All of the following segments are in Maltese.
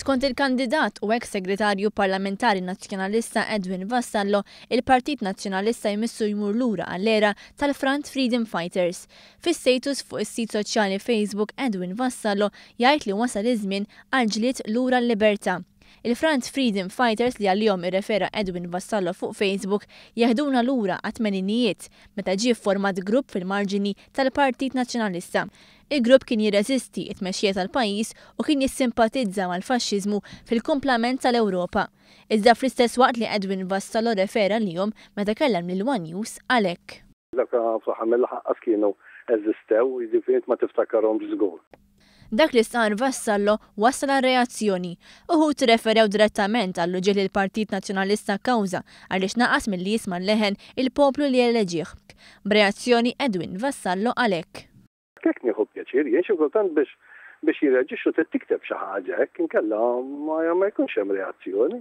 Skont il-kandidat u ex-segretarju parlamentari nazzjonalista Edwin Vassallo, il-Partit Nazzjonalista jmissu jmur lura għall-era tal-Front Freedom Fighters. Fis-status fuq is-sit soċjali Facebook, Edwin Vassallo jgħid li wasal iż-żmien għal ġlied lura l-libertà. Il-Front Freedom Fighters li għal-jom irrefera Edwin Vassallo fuq Facebook jaħduna lura għat-tmeninijiet meta ġie format grupp fil-marġini tal-Partit Nazzjonalista. Il-grupp kien jirreżisti it-tmexxija tal-pajjiż u kien jissimpatizza mal-faxxiżmu fil-kumplament tal-Ewropa. Iżda fl-istess waqt li Edwin Vassallo refera lihom meta kellem lil One News għalhekk. Dak fl-aħħar mill-ħaqqas kienu eżistew, jiġifieri ma tiftakarhomx żgur. Dak li sar Vassallo wassal reazzjoni. Uħud referew direttament għallu ġiel il-Partit Nazzjonalista kawża għaliex naqas milli jisma' leħen il-poplu li eleġih. B'reazzjoni Edwin Vassallo għalhekk. Kek nieħu pjaċir, jien xi kultant biex jirreġixxu tikteb xi ħaġa hekk inkella ma jkunx hemm reazzjoni.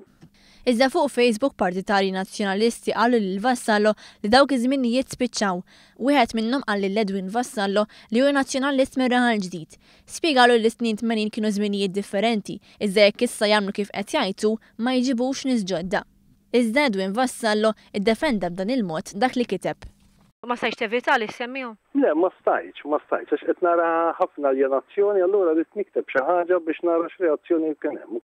Iżda fuq Facebook partitari nazzjonalisti qalu lil Vassallo li dawk iż-żminijiet spiċċaw. Wieħed minnhom qal lil Edwin Vassallo li hu nazzjonalist mir-raħal ġdid. Spjegalu li snin 80 kienu żminijiet differenti, iżda jekk issa jagħmlu kif qed jgħidu ma jġibux nies ġodda. Iżda Edwin Vassallo iddefenda b'dan il-mod dak li kiteb. Ma stajx tevita li semmihom? Le, ma stajtx, għax qed nara ħafna aljenazzjoni, allura rid nikteb xi ħaġa biex nara x'reazzjoni kien hemm.